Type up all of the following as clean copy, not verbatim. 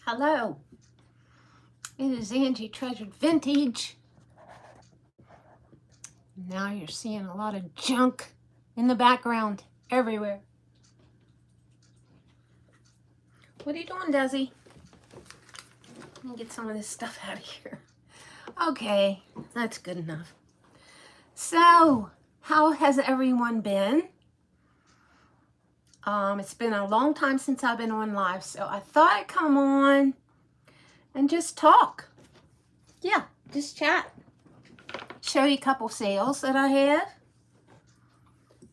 Hello, it is Angie Treasured Vintage. Now you're seeing a lot of junk in the background everywhere. What are you doing, Desi? Let me get some of this stuff out of here. Okay, that's good enough. So, how has everyone been? It's been a long time since I've been on live, so I thought I'd come on and just talk. Yeah, just chat. Show you a couple sales that I have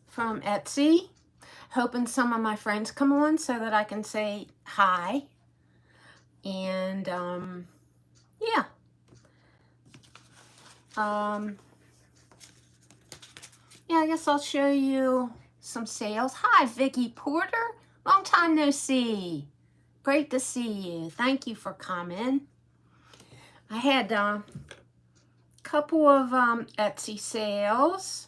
from Etsy. Hoping some of my friends come on so that I can say hi. And yeah. Yeah, I guess I'll show you some sales. Hi, Vicki Porter. Long time no see. Great to see you. Thank you for coming. I had a couple of Etsy sales,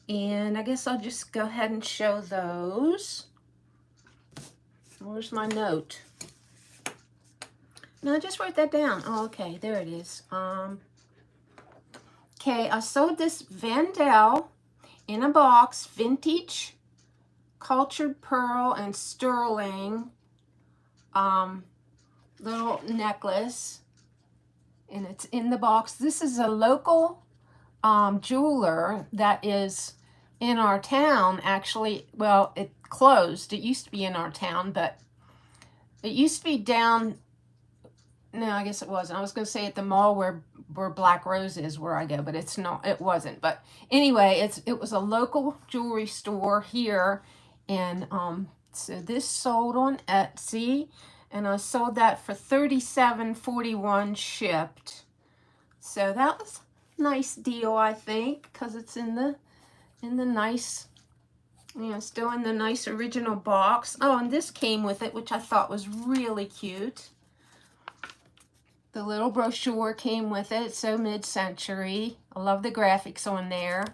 and I guess I'll just go ahead and show those. Where's my note? No, I just wrote that down. Oh, okay, there it is. Okay, I sold this Vandal in a box, vintage cultured pearl and sterling little necklace, and it's in the box. This is a local jeweler that is in our town. Actually, well, it closed. It used to be in our town, but it used to be down. No, I guess it wasn't. I was going to say at the mall where Black Rose is, where I go, but it's not. It wasn't. But anyway, it was a local jewelry store here, and so this sold on Etsy, and I sold that for $37.41 shipped. So that was a nice deal, I think, because it's in the nice, you know, still in the nice original box. Oh, and this came with it, which I thought was really cute. The little brochure came with it. It's so mid-century. I love the graphics on there.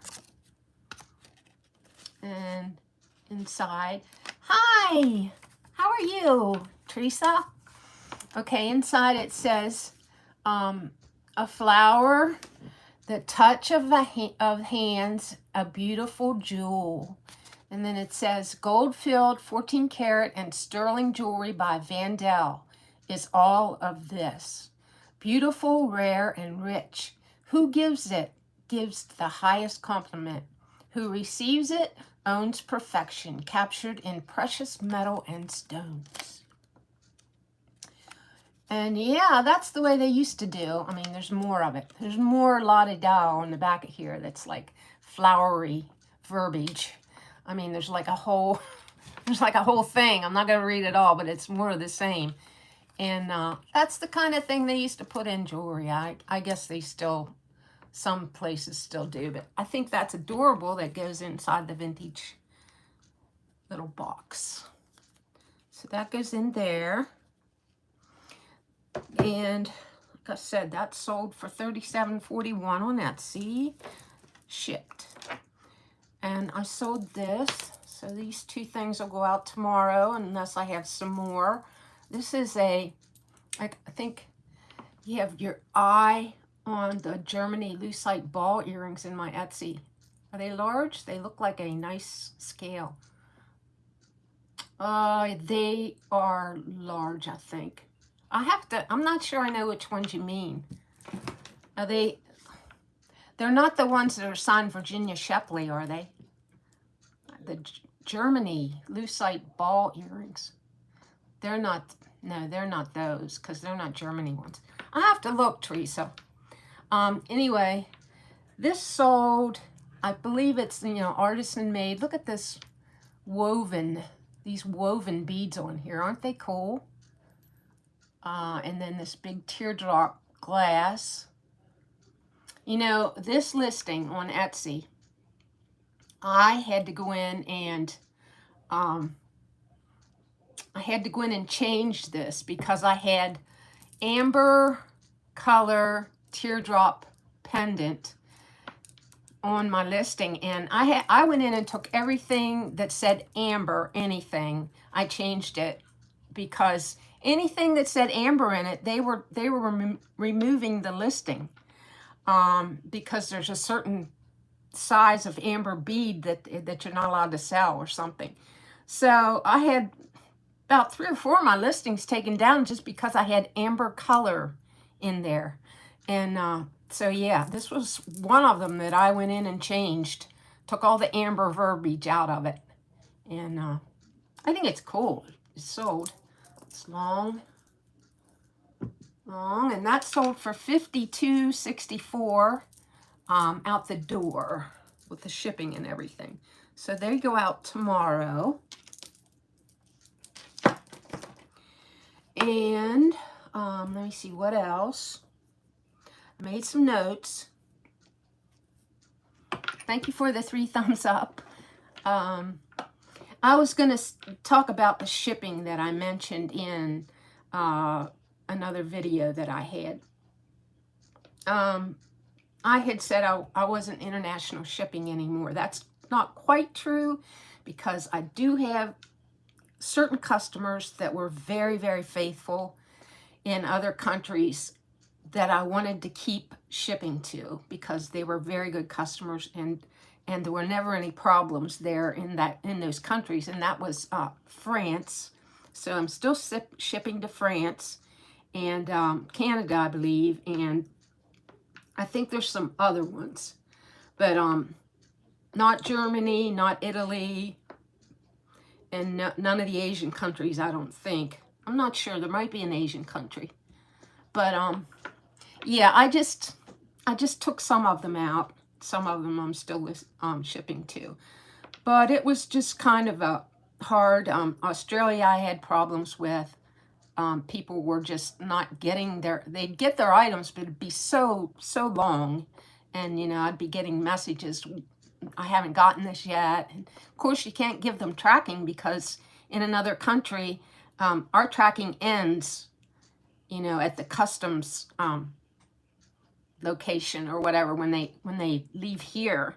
And inside, hi, how are you, Teresa? Okay, inside it says a flower, the touch of hands, a beautiful jewel. And then it says gold-filled 14 karat and sterling jewelry by Vandal is all of this. Beautiful, rare, and rich. Who gives it gives the highest compliment. Who receives it owns perfection, captured in precious metal and stones. And yeah, that's the way they used to do. I mean, there's more of it. There's more la-di-da on the back of here that's like flowery verbiage. I mean, there's like a whole thing. I'm not going to read it all, but it's more of the same. And that's the kind of thing they used to put in jewelry. I guess they still, some places still do, but I think that's adorable that goes inside the vintage little box. So that goes in there. And like I said, that sold for $37.41 on Etsy, shipped. And I sold this. So these two things will go out tomorrow unless I have some more. This is I think you have your eye on the Germany lucite ball earrings in my Etsy. Are they large? They look like a nice scale. They are large, I think. I'm not sure I know which ones you mean. They're not the ones that are signed Virginia Shepley, are they? The Germany lucite ball earrings. They're not, no, they're not those, because they're not Germany ones. I have to look, Teresa. Anyway, this sold, I believe it's, you know, artisan made. Look at this these woven beads on here. Aren't they cool? And then this big teardrop glass. You know, this listing on Etsy, I had to go in and change this because I had amber color teardrop pendant on my listing, and I went in and took everything that said amber, anything. I changed it because anything that said amber in it, they were removing the listing, because there's a certain size of amber bead that you're not allowed to sell or something. So I had about 3 or 4 of my listings taken down just because I had amber color in there. And so yeah, this was one of them that I went in and changed, took all the amber verbiage out of it. And I think it's cool. It's sold. It's long, and that sold for $52.64 out the door with the shipping and everything. So they go out tomorrow. And let me see what else. I made some notes. Thank you for the 3 thumbs up. I was going to talk about the shipping that I mentioned in another video that I had. I had said I wasn't international shipping anymore. That's not quite true, because I do have certain customers that were very, very faithful in other countries that I wanted to keep shipping to, because they were very good customers, and there were never any problems there in those countries, and that was France. So I'm still shipping to France and Canada, I believe, and I think there's some other ones, but not Germany, not Italy, and none of the Asian countries, I don't think. I'm not sure. There might be an Asian country, but yeah, I just took some of them out. Some of them I'm still shipping to, but it was just kind of a hard. Australia, I had problems with. People were just not getting they'd get their items, but it'd be so long, and I'd be getting messages, I haven't gotten this yet. And of course, you can't give them tracking, because in another country, our tracking ends, at the customs location or whatever when they leave here.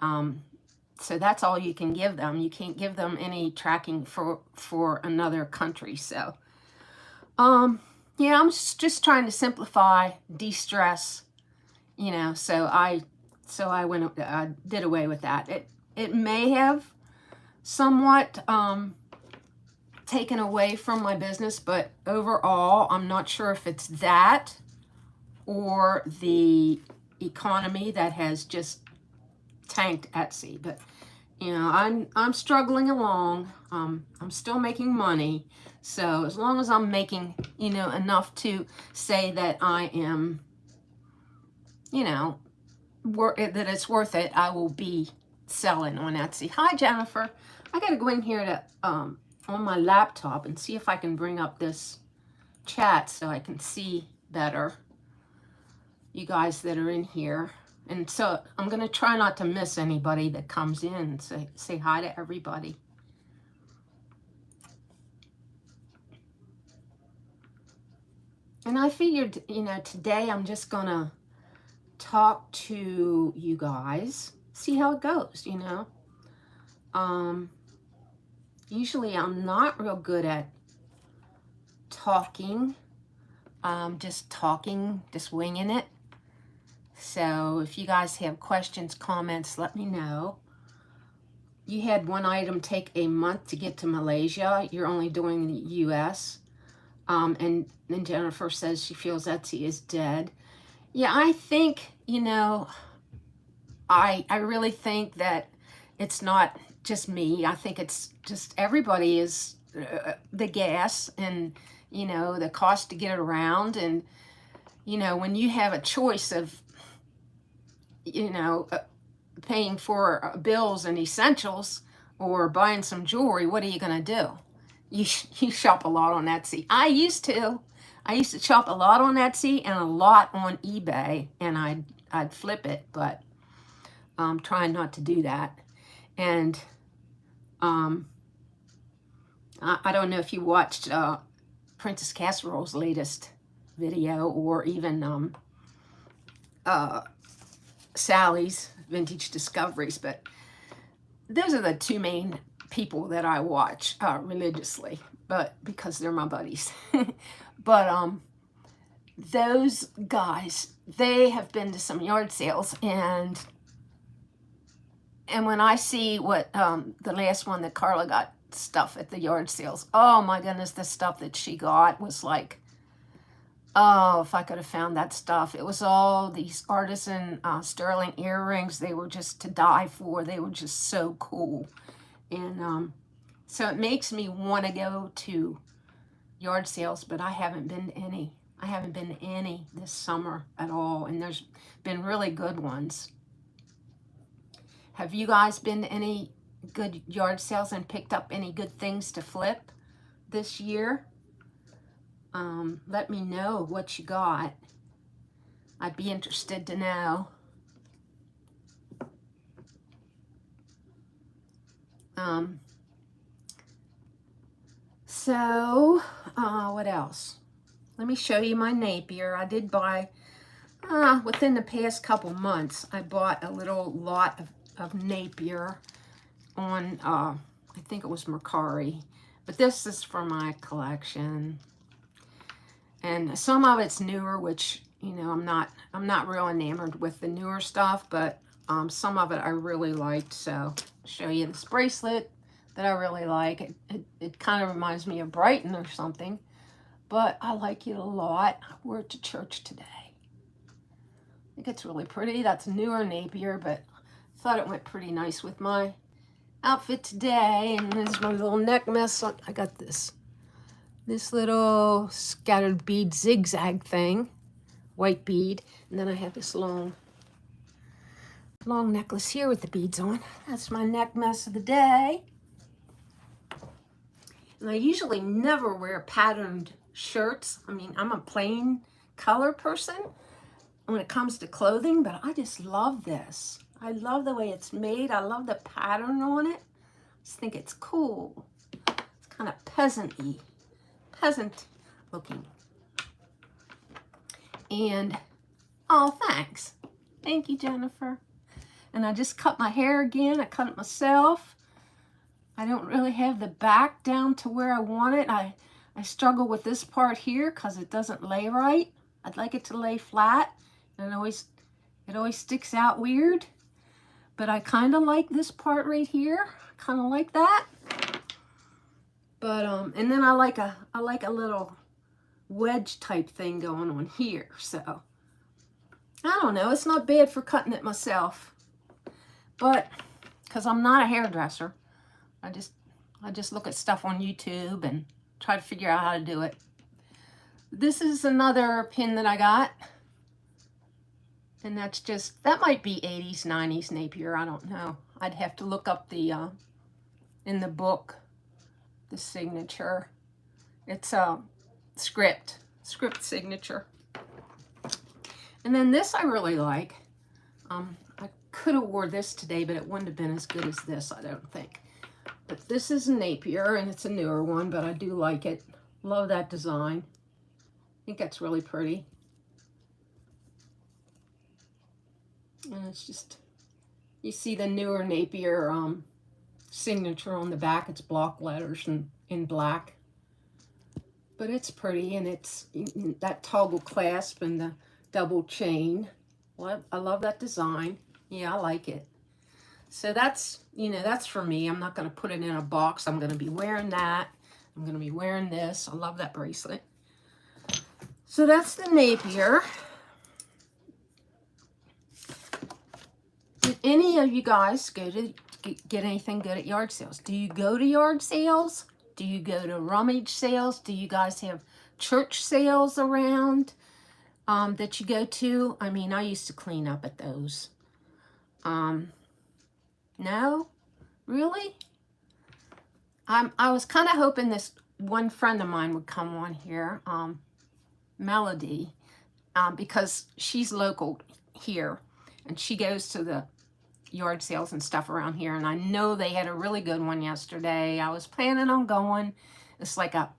So that's all you can give them. You can't give them any tracking for another country. So yeah, I'm just trying to simplify, de-stress, so I did away with that. It may have somewhat taken away from my business, but overall, I'm not sure if it's that or the economy that has just tanked Etsy. But I'm struggling along. I'm still making money, so as long as I'm making enough to say that I am that it's worth it, I will be selling on Etsy. Hi, Jennifer. I gotta go in here to on my laptop and see if I can bring up this chat so I can see better you guys that are in here. And so I'm going to try not to miss anybody that comes in and say hi to everybody. And I figured, today I'm just going to talk to you guys, see how it goes, Usually I'm not real good at talking, just winging it. So if you guys have questions, comments, let me know. You had one item take a month to get to Malaysia. You're only doing the U.S. And then Jennifer says she feels Etsy is dead. Yeah, I think, I really think that it's not just me. I think it's just everybody is the gas and, the cost to get it around. And, when you have a choice of, paying for bills and essentials or buying some jewelry, what are you going to do? You shop a lot on Etsy. I used to shop a lot on Etsy and a lot on eBay, and I'd flip it, but I'm trying not to do that. And I don't know if you watched Princess Casserole's latest video, or even Sally's Vintage Discoveries, but those are the two main people that I watch religiously. but because they're my buddies. But those guys, they have been to some yard sales, and when I see what the last one that Carla got stuff at the yard sales, oh my goodness, the stuff that she got was like, oh, if I could have found that stuff. It was all these artisan sterling earrings. They were just to die for. They were just so cool. And so it makes me want to go to yard sales, but I haven't been to any. I haven't been to any this summer at all, and there's been really good ones. Have you guys been to any good yard sales and picked up any good things to flip this year? Let me know what you got. I'd be interested to know. So what else? Let me show you my Napier. I did buy, within the past couple months, I bought a little lot of Napier on, I think it was Mercari. But this is for my collection. And some of it's newer, which, you know, I'm not real enamored with the newer stuff, but some of it I really liked. So I'll show you this bracelet that I really like. It kind of reminds me of Brighton or something, but I like it a lot. I wore it to church today. I think it's really pretty. That's newer Napier, but I thought it went pretty nice with my outfit today. And there's my little neck mess. I got this little scattered bead zigzag thing, white bead, and then I have this long necklace here with the beads on. That's my neck mess of the day. And I usually never wear patterned shirts. I mean, I'm a plain color person when it comes to clothing, but I just love this. I love the way it's made. I love the pattern on it. I just think it's cool. It's kind of peasant-y. Peasant looking. And, oh, thanks. Thank you, Jennifer. And I just cut my hair again. I cut it myself. I don't really have the back down to where I want it. I struggle with this part here because it doesn't lay right. I'd like it to lay flat. And it always sticks out weird. But I kind of like this part right here. Kind of like that. But and then I like a little wedge type thing going on here. So I don't know. It's not bad for cutting it myself. But because I'm not a hairdresser, I just look at stuff on YouTube and try to figure out how to do it. This is another pin that I got. And that's just, that might be 80s, 90s Napier. I don't know. I'd have to look up the, in the book, the signature. It's a script signature. And then this I really like. I could have wore this today, but it wouldn't have been as good as this, I don't think. But this is a Napier, and it's a newer one, but I do like it. Love that design. I think that's really pretty. And it's just, you see the newer Napier signature on the back. It's block letters in black. But it's pretty, and it's that toggle clasp and the double chain. Well, I love that design. Yeah, I like it. So that's, you know, that's for me. I'm not going to put it in a box. I'm going to be wearing that. I'm going to be wearing this. I love that bracelet. So that's the Napier. Did any of you guys go to get anything good at yard sales? Do you go to yard sales? Do you go to rummage sales? Do you guys have church sales around that you go to? I mean, I used to clean up at those. No? Really? I was kind of hoping this one friend of mine would come on here, Melody, because she's local here, and she goes to the yard sales and stuff around here, and I know they had a really good one yesterday. I was planning on going. It's like at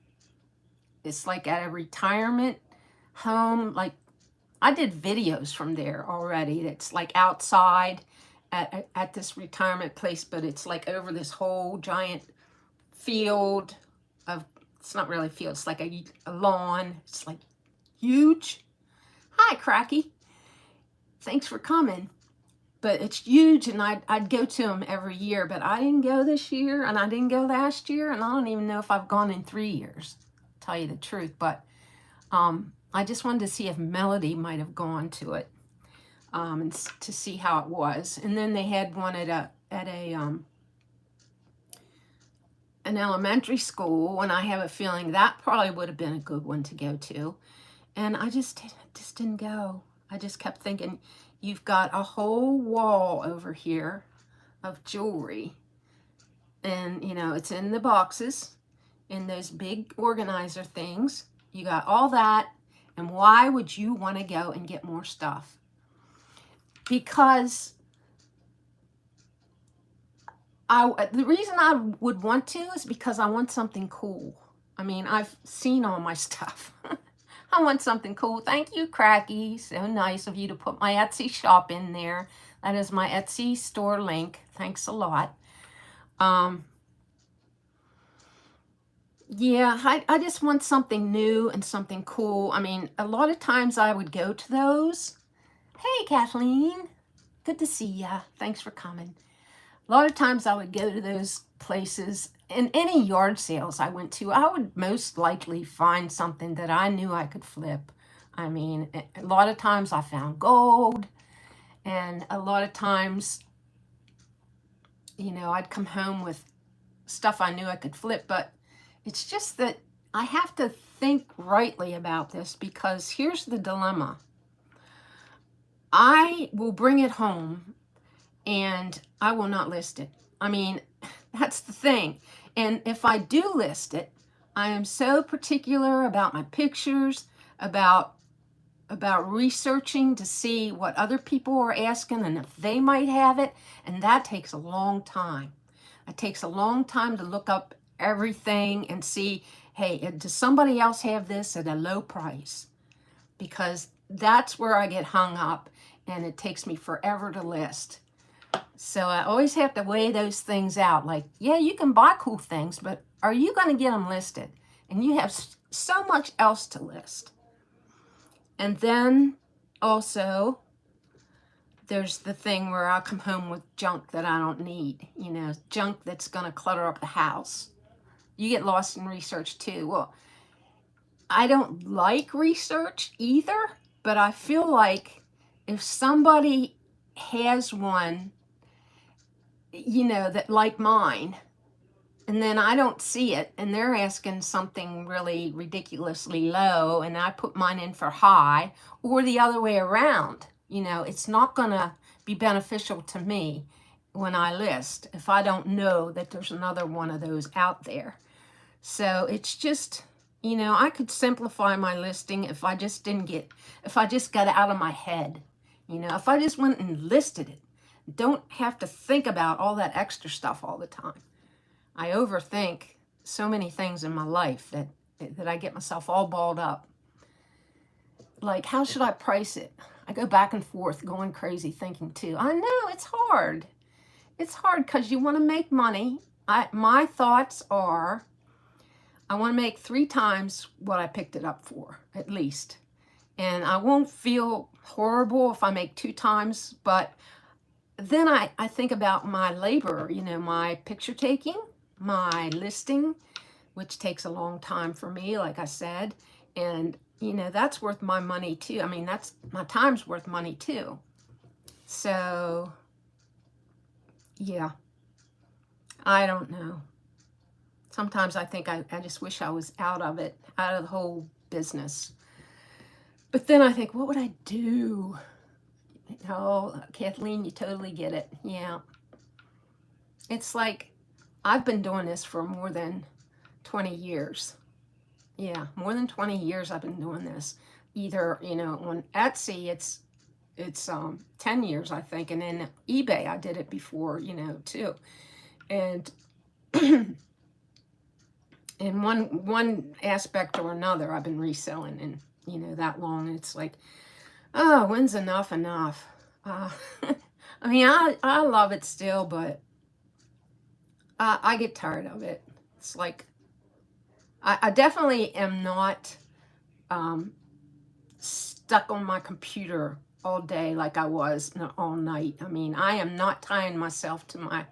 a retirement home. Like, I did videos from there already. It's like outside at this retirement place, but it's like over this whole giant field of It's not really a field. It's like a lawn. It's like huge. Hi, Cracky. Thanks for coming. But it's huge, and I'd go to them every year. But I didn't go this year, and I didn't go last year, and I don't even know if I've gone in 3 years, to tell you the truth. But I just wanted to see if Melody might have gone to it, and to see how it was. And then they had one at an elementary school, and I have a feeling that probably would have been a good one to go to. And I just didn't go. I just kept thinking, you've got a whole wall over here of jewelry, and it's in the boxes, in those big organizer things. You got all that, and why would you want to go and get more stuff? Because the reason I would want to is because I want something cool. I mean, I've seen all my stuff. I want something cool. Thank you, Cracky. So nice of you to put my Etsy shop in there. That is my Etsy store link. Thanks a lot. Yeah, I just want something new and something cool. I mean, a lot of times I would go to those. Hey, Kathleen. Good to see ya. Thanks for coming. A lot of times I would go to those places, and any yard sales I went to, I would most likely find something that I knew I could flip. I mean, a lot of times I found gold, and a lot of times, I'd come home with stuff I knew I could flip. But it's just that I have to think rightly about this, because here's the dilemma. I will bring it home and I will not list it. I mean, that's the thing. And if I do list it, I am so particular about my pictures, about researching to see what other people are asking and if they might have it. And that takes a long time. It takes a long time to look up everything and see, hey, does somebody else have this at a low price? Because that's where I get hung up, and it takes me forever to list. So I always have to weigh those things out. Like, yeah, you can buy cool things, but are you going to get them listed? And you have so much else to list. And then also, there's the thing where I'll come home with junk that I don't need, junk that's going to clutter up the house. You get lost in research too. Well, I don't like research either, but I feel like if somebody has one, that like mine, and then I don't see it, and they're asking something really ridiculously low, and I put mine in for high, or the other way around, it's not going to be beneficial to me when I list if I don't know that there's another one of those out there. So it's just, I could simplify my listing if I just got it out of my head. If I just went and listed it, don't have to think about all that extra stuff all the time. I overthink so many things in my life that I get myself all balled up. Like, how should I price it? I go back and forth going crazy thinking too. I know, it's hard. It's hard because you want to make money. My thoughts are, I want to make 3 times what I picked it up for, at least. And I won't feel horrible if I make 2 times, but then I think about my labor, my picture taking, my listing, which takes a long time for me, like I said. And, that's worth my money too. I mean, that's my time's worth money too. So, yeah, I don't know. Sometimes I think I just wish I was out of it, out of the whole business. But then I think, what would I do? Oh, Kathleen, you totally get it. Yeah. It's like I've been doing this for more than 20 years. Yeah, more than 20 years I've been doing this. Either, on Etsy, it's 10 years, I think. And then eBay, I did it before, too. And in one aspect or another, I've been reselling, and that long. It's like, oh, when's enough? I mean, I love it still, but I get tired of it. It's like I definitely am not um, stuck on my computer all day like I was all night. I mean, I am not tying myself to my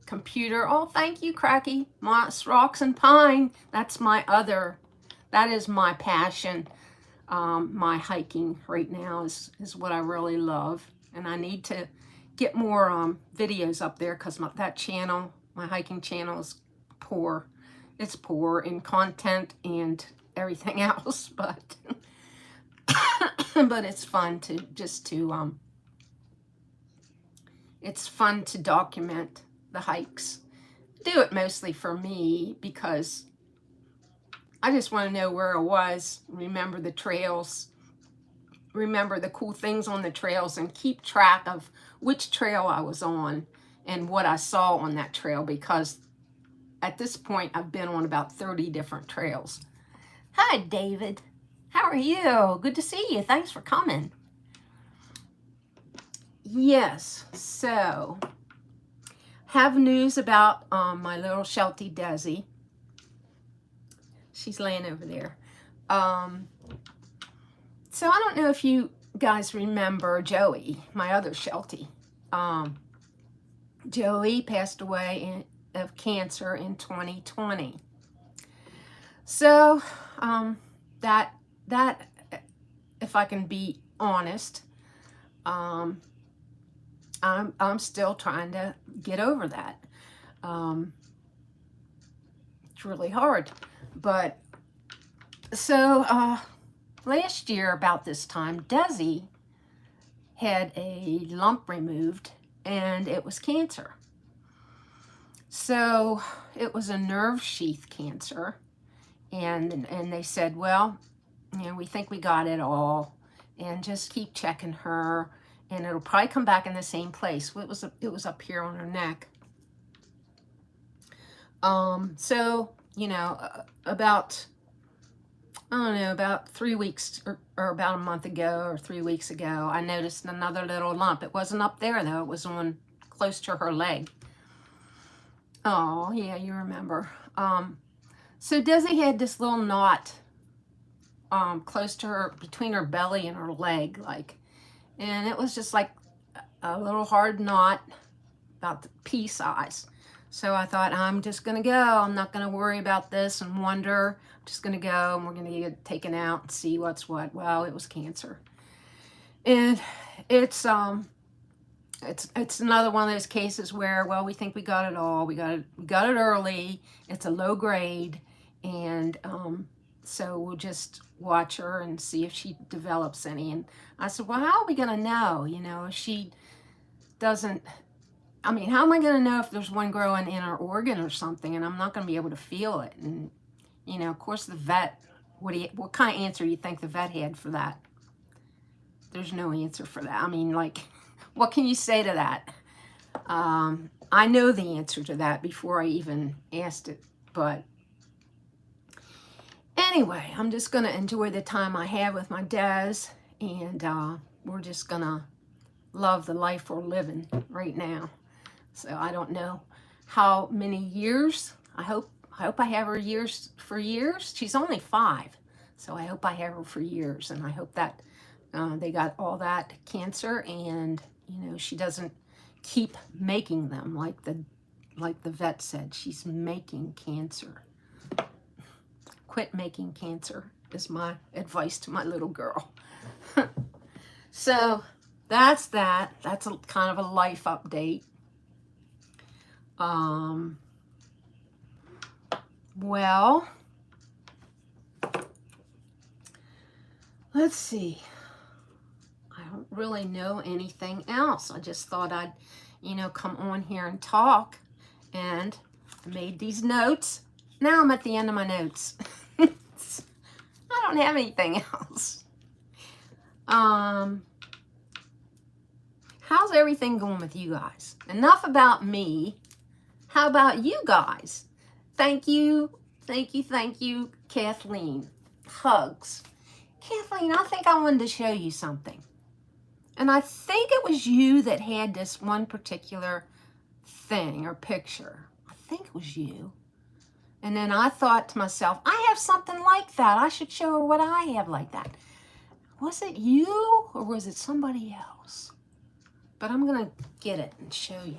computer. Oh, thank you, Cracky. Moss, Rocks, and Pine. That is my passion. My hiking right now is what I really love. And I need to get more videos up there because that channel, my hiking channel, is poor. It's poor in content and everything else, but but it's fun to it's fun to document the hikes. Do it mostly for me because I just want to know where I was, remember the trails, remember the cool things on the trails, and keep track of which trail I was on and what I saw on that trail, because at this point I've been on about 30 different trails. Hi, David. How are you? Good to see you. Thanks for coming. Yes, so have news about my little Sheltie Desi. She's laying over there. So I don't know if you guys remember Joey, my other Sheltie. Joey passed away of cancer in 2020. So that if I can be honest, I'm still trying to get over that. It's really hard. But so last year about this time, Desi had a lump removed and it was cancer. So it was a nerve sheath cancer. And they said, well, you know, we think we got it all, and just keep checking her, and it'll probably come back in the same place. It was up here on her neck. So, you know, about, I don't know, about 3 weeks or about a month ago or 3 weeks ago, I noticed another little lump. It wasn't up there though. It was on close to her leg. Oh, yeah, you remember. So Desi had this little knot close to her, between her belly and her leg, like, and it was just like a little hard knot about the pea size. So I thought, I'm just gonna go. I'm not gonna worry about this and wonder. I'm just gonna go, and we're gonna get it taken out and see what's what. Well, it was cancer, and it's another one of those cases where, well, we think we got it all. We got it early. It's a low grade, and so we'll just watch her and see if she develops any. And I said, well, how are we gonna know? You know, if she doesn't. I mean, how am I gonna know if there's one growing in her organ or something, and I'm not gonna be able to feel it? And you know, of course, the vet. What kind of answer do you think the vet had for that? There's no answer for that. I mean, like, what can you say to that? I know the answer to that before I even asked it, but anyway, I'm just going to enjoy the time I have with my Des, and we're just going to love the life we're living right now. So I don't know how many years. I hope I have her for years. She's only 5, so I hope I have her for years, and I hope that they got all that cancer, and you know, she doesn't keep making them like the vet said. She's making cancer. Quit making cancer is my advice to my little girl. So that's that. That's a kind of a life update. Well, let's see. I don't really know anything else. I just thought I'd, you know, come on here and talk, and made these notes. Now I'm at the end of my notes. I don't have anything else. How's everything going with you guys? Enough about me. How about you guys? Thank you, Kathleen. Hugs. Kathleen, I think I wanted to show you something. And I think it was you that had this one particular thing or picture. I think it was you. And then I thought to myself, I have something like that. I should show her what I have like that. Was it you or was it somebody else? But I'm going to get it and show you.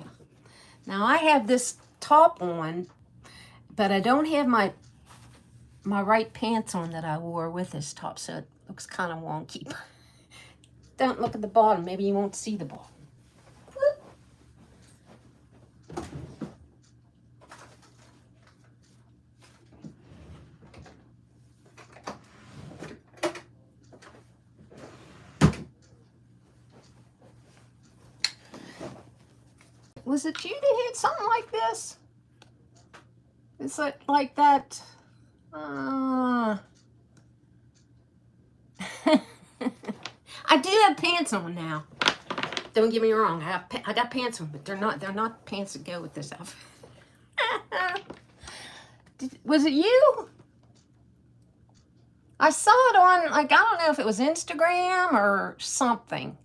Now I have this top on, but I don't have my right pants on that I wore with this top, so it looks kind of wonky. Don't look at the bottom. Maybe you won't see the bottom. Was it you that had something like this? It's like that. I do have pants on now. Don't get me wrong. I got pants on, but they're not pants that go with this outfit. Was it you? I saw it on, like, I don't know if it was Instagram or something.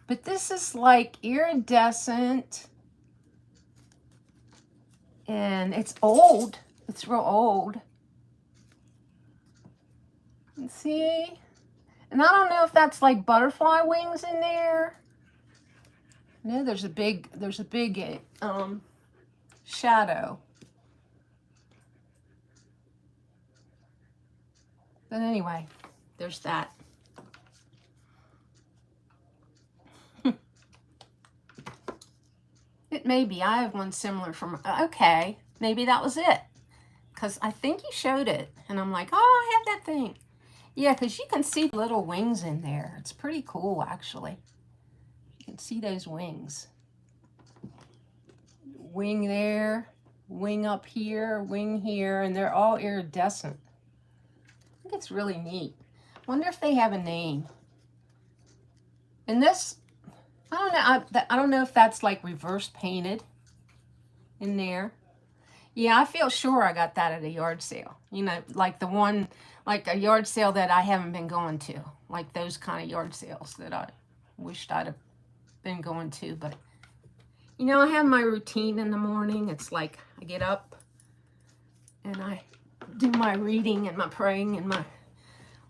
But this is like iridescent. And it's old. It's real old. Let's see. And I don't know if that's like butterfly wings in there. No, there's a big shadow. But anyway, there's that. It may be. I have one similar from, okay, maybe that was it. Because I think you showed it. And I'm like, oh, I have that thing. Yeah, because you can see little wings in there. It's pretty cool, actually. You can see those wings. Wing there, wing up here, wing here, and they're all iridescent. I think it's really neat. Wonder if they have a name. And this, I don't know. I don't know if that's like reverse painted in there. Yeah, I feel sure I got that at a yard sale. You know, like the one, like a yard sale that I haven't been going to. Like those kind of yard sales that I wished I'd have been going to. But, you know, I have my routine in the morning. It's like I get up and I do my reading and my praying and my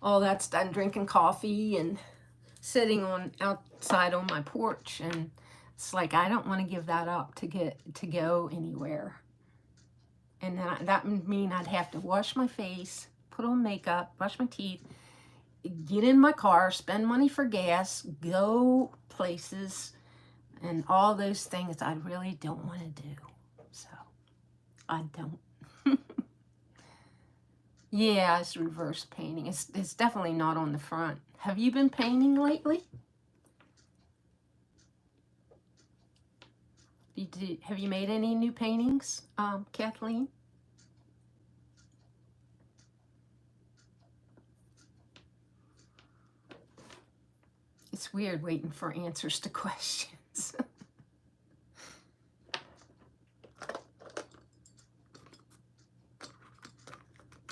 all that's done, drinking coffee and sitting on outside on my porch. And it's like I don't want to give that up to go anywhere. And that would mean I'd have to wash my face, put on makeup, brush my teeth, get in my car, spend money for gas, go places, and all those things I really don't want to do. So, I don't. Yeah, it's reverse painting. It's definitely not on the front. Have you been painting lately? Have you made any new paintings, Kathleen? It's weird waiting for answers to questions.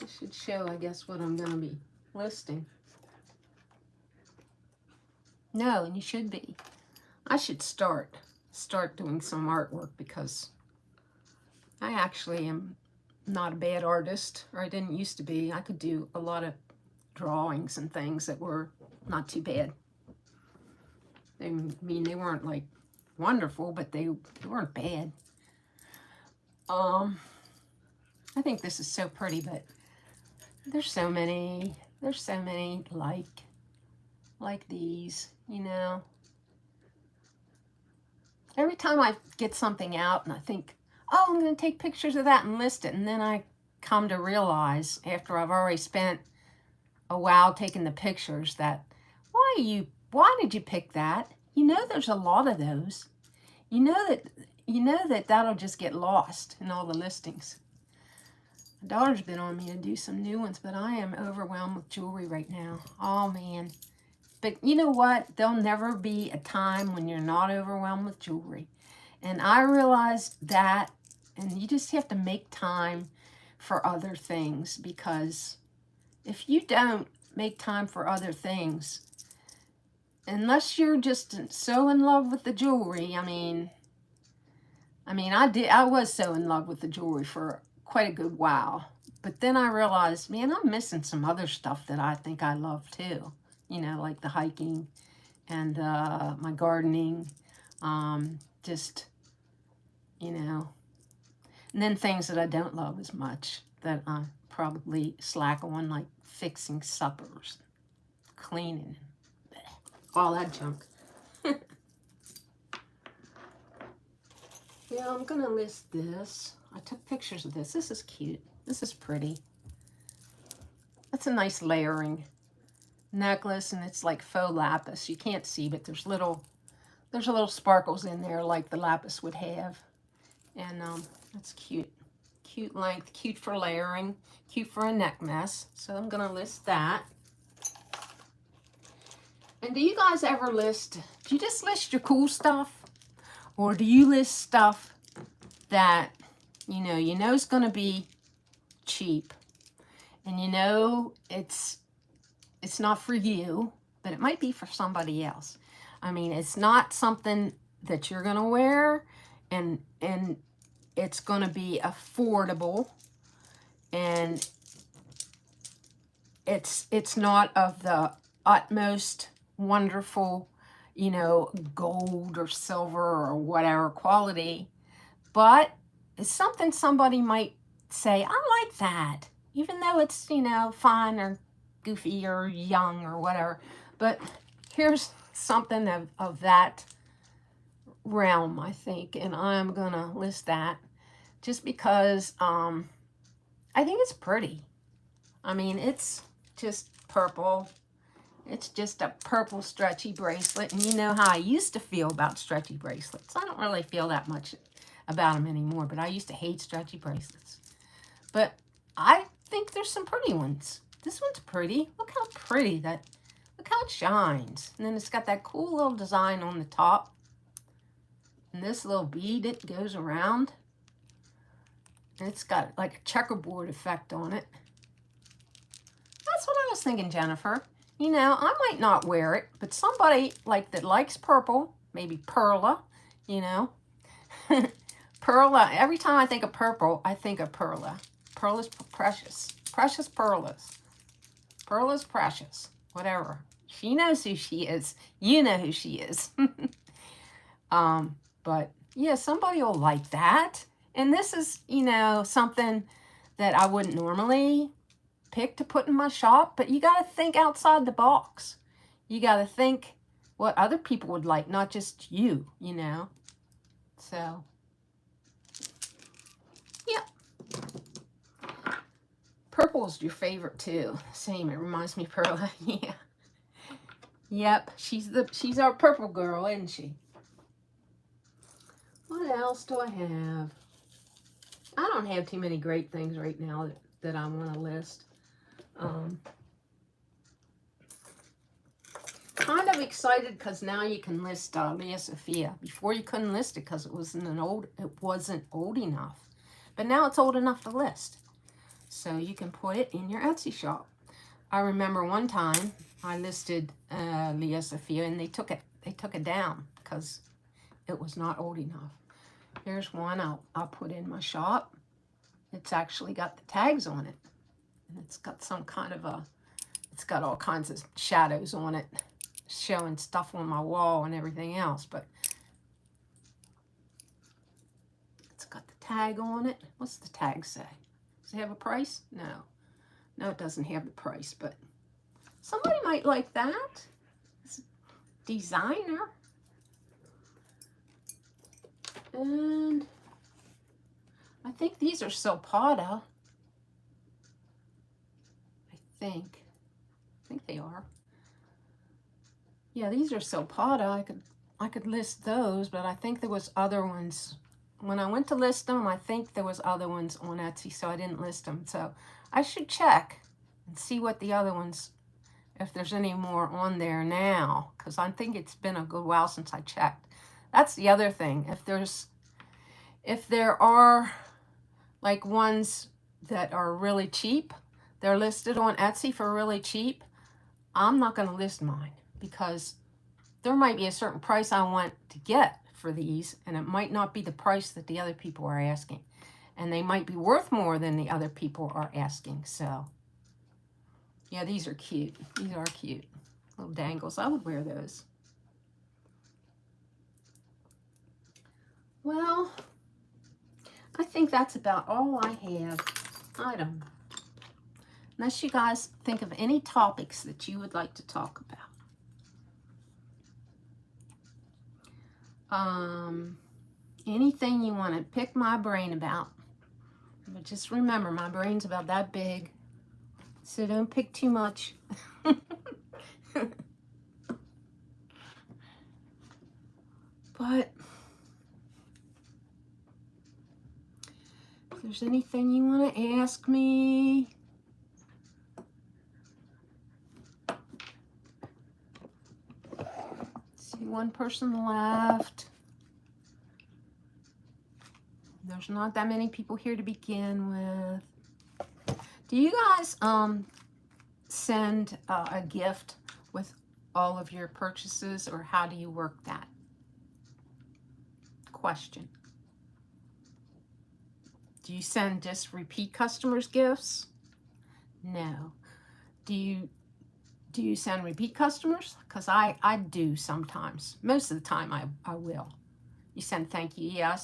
I should show, I guess, what I'm going to be listing. No, and you should be. I should start doing some artwork because I actually am not a bad artist, or I didn't used to be. I could do a lot of drawings and things that were not too bad. I mean, they weren't like wonderful, but they weren't bad. I think this is so pretty, but there's so many like these, you know. Every time I get something out and I think, oh, I'm going to take pictures of that and list it, and then I come to realize after I've already spent a while taking the pictures that why did you pick that? You know there's a lot of those. You know that that'll just get lost in all the listings. My daughter's been on me to do some new ones, but I am overwhelmed with jewelry right now. Oh man. But you know what? There'll never be a time when you're not overwhelmed with jewelry. And I realized that, and you just have to make time for other things, because if you don't make time for other things, unless you're just so in love with the jewelry, I mean, I was so in love with the jewelry for quite a good while. But then I realized, man, I'm missing some other stuff that I think I love too. You know, like the hiking and my gardening. Just, you know, and then things that I don't love as much that I probably slack on, like fixing suppers, cleaning, all that junk. Yeah, I'm going to list this. I took pictures of this. This is cute. This is pretty. That's a nice layering necklace, and it's like faux lapis. You can't see, but there's a little sparkles in there like the lapis would have. And that's cute. Cute length, cute for layering, cute for a neck mess. So I'm going to list that. And do you guys ever list, do you just list your cool stuff? Or do you list stuff that, you know it's going to be cheap, and you know it's not for you, but it might be for somebody else. I mean, it's not something that you're going to wear, and it's going to be affordable, and it's not of the utmost wonderful, you know, gold or silver or whatever quality, but it's something somebody might say, I like that, even though it's, you know, fun or goofy or young or whatever. But here's something of that realm, I think, and I'm gonna list that just because I think it's pretty. I mean, it's just purple. It's just a purple stretchy bracelet. And you know how I used to feel about stretchy bracelets. I don't really feel that much about them anymore, but I used to hate stretchy bracelets. But I think there's some pretty ones. This one's pretty. Look how pretty that, look how it shines. And then it's got that cool little design on the top. And this little bead, it goes around. And it's got like a checkerboard effect on it. That's what I was thinking, Jennifer. You know, I might not wear it, but somebody like that likes purple, maybe Perla, you know. Perla, every time I think of purple, I think of Perla. Perla's precious. Precious Perla's. Perla's precious. Whatever. She knows who she is. You know who she is. But yeah, somebody will like that. And this is, you know, something that I wouldn't normally pick to put in my shop, but you got to think outside the box. You got to think what other people would like, not just you, you know. So, yeah. Purple's your favorite too. Same, it reminds me of Perla. Yeah. Yep, she's our purple girl, isn't she? What else do I have? I don't have too many great things right now that I want to list. Kind of excited because now you can list Leah Sophia. Before you couldn't list it because it wasn't old enough. But now it's old enough to list. So you can put it in your Etsy shop. I remember one time I listed Leah Sophia and they took it down because it was not old enough. Here's one I'll put in my shop. It's actually got the tags on it. And it's got some kind of it's got all kinds of shadows on it, showing stuff on my wall and everything else, but it's got the tag on it. What's the tag say? Does it have a price? No, it doesn't have the price, but somebody might like that. It's designer. And I think these are Silpada. I think they are. Yeah, these are Silpada. I could list those, but I think there was other ones. When I went to list them, I think there was other ones on Etsy, so I didn't list them. So I should check and see what the other ones, if there's any more on there now, because I think it's been a good while since I checked. That's the other thing. If there are like ones that are really cheap, they're listed on Etsy for really cheap, I'm not going to list mine because there might be a certain price I want to get for these, and it might not be the price that the other people are asking. and they might be worth more than the other people are asking. So yeah, these are cute. These are cute. Little dangles. I would wear those. Well, I think that's about all I have. I don't know. Unless you guys think of any topics that you would like to talk about. Anything you want to pick my brain about. But just remember, my brain's about that big. So don't pick too much. But if there's anything you want to ask me. See, one person left. There's not that many people here to begin with. Do you guys send a gift with all of your purchases, or how do you work that? Question. Do you send just repeat customers gifts? No. Do you send repeat customers? Because I do sometimes. Most of the time I will. You send thank you. Yeah,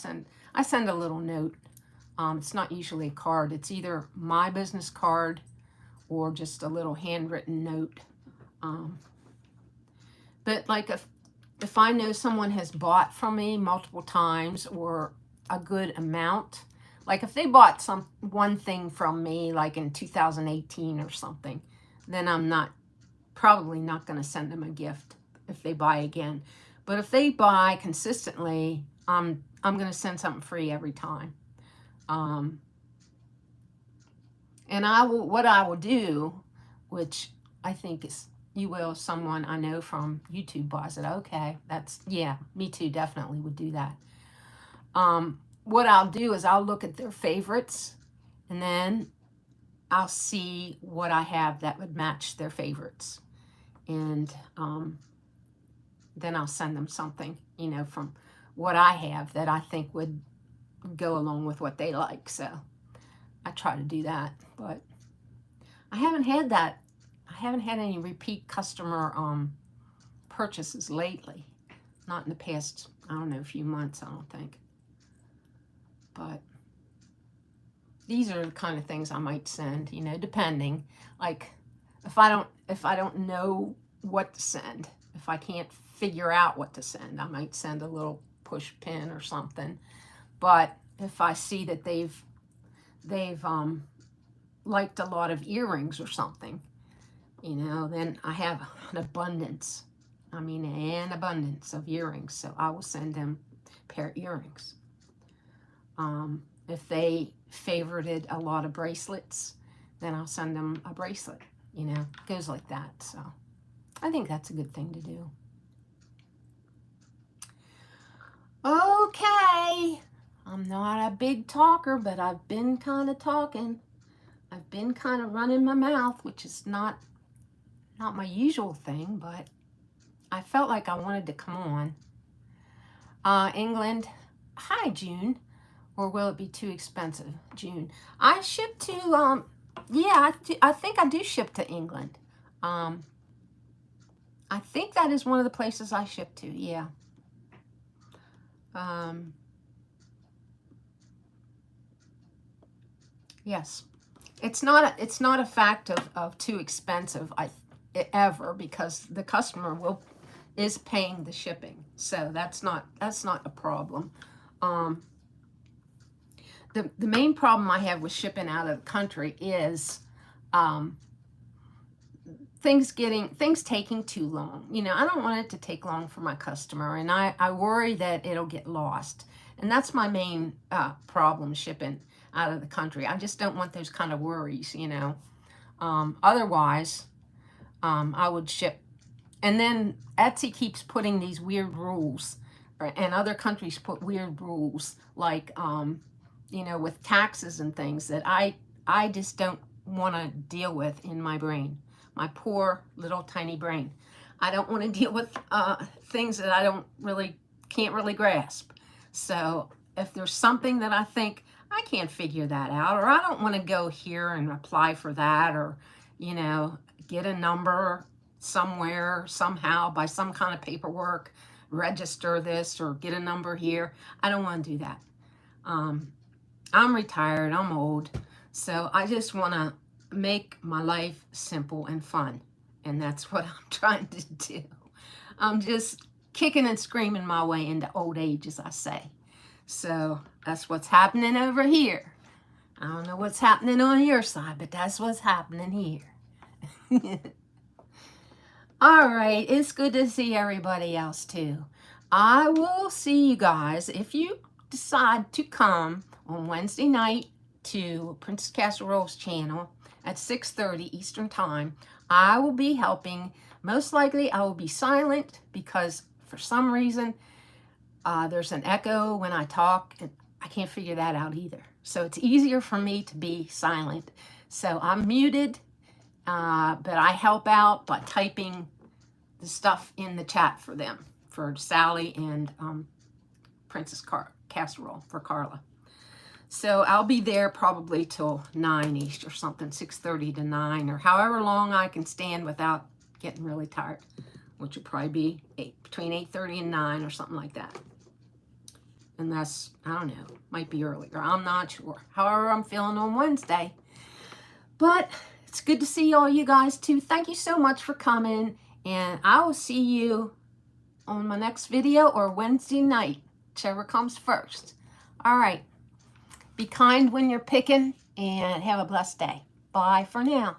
I send a little note. It's not usually a card. It's either my business card or just a little handwritten note. But like if I know someone has bought from me multiple times or a good amount, like if they bought one thing from me like in 2018 or something, then I'm probably not going to send them a gift if they buy again. But if they buy consistently, I'm going to send something free every time. And what I will do, which I think is, you will, someone I know from YouTube buys it. Okay, yeah, me too, definitely would do that. What I'll do is I'll look at their favorites, and then I'll see what I have that would match their favorites. And then I'll send them something, from what I have that I think would go along with what they like. So I try to do that, but I haven't had that. I haven't had any repeat customer purchases lately. Not in the past, I don't know, a few months, I don't think. But these are the kind of things I might send, depending. Like if I don't know what to send, if I can't figure out what to send, I might send a little push pin or something. But if I see that they've liked a lot of earrings or something, then I have an abundance of earrings. So I will send them a pair of earrings. If they favorited a lot of bracelets, then I'll send them a bracelet. It goes like that. So I think that's a good thing to do. Okay. I'm not a big talker, but I've been kind of talking. I've been kind of running my mouth, which is not my usual thing, but I felt like I wanted to come on. England. Hi, June. Or will it be too expensive? June. I ship to, yeah, I think I do ship to England. I think that is one of the places I ship to, yeah. Yes. It's not a fact of too expensive ever, because the customer is paying the shipping. So that's not a problem. The main problem I have with shipping out of the country is things taking too long. I don't want it to take long for my customer, and I worry that it'll get lost. And that's my main problem shipping out of the country. I just don't want those kind of worries, Otherwise, I would ship. And then Etsy keeps putting these weird rules, and other countries put weird rules, like, with taxes and things that I just don't want to deal with in my brain. My poor little tiny brain. I don't want to deal with things that I can't really grasp. So if there's something that I think I I can't figure that out, or I don't want to go here and apply for that, or, you know, get a number somewhere, somehow, by some kind of paperwork, register this, or get a number here. I don't want to do that. I'm retired, I'm old, so I just want to make my life simple and fun, and that's what I'm trying to do. I'm just kicking and screaming my way into old age, as I say. So that's what's happening over here. I don't know what's happening on your side, but that's what's happening here. All right, it's good to see everybody else too. I will see you guys if you decide to come on Wednesday night to Princess Casserole's channel at 6:30 Eastern Time. I will be helping. Most likely I will be silent because for some reason there's an echo when I talk, and I can't figure that out either. So it's easier for me to be silent. So I'm muted, but I help out by typing the stuff in the chat for them, for Sally and Princess Casserole, for Carla. So I'll be there probably till 9-ish or something, 6:30 to 9, or however long I can stand without getting really tired, which will probably be between 8:30 and 9 or something like that. And that's, I don't know, might be earlier. I'm not sure. However I'm feeling on Wednesday. But it's good to see all you guys too. Thank you so much for coming. And I will see you on my next video or Wednesday night, whichever comes first. All right. Be kind when you're picking and have a blessed day. Bye for now.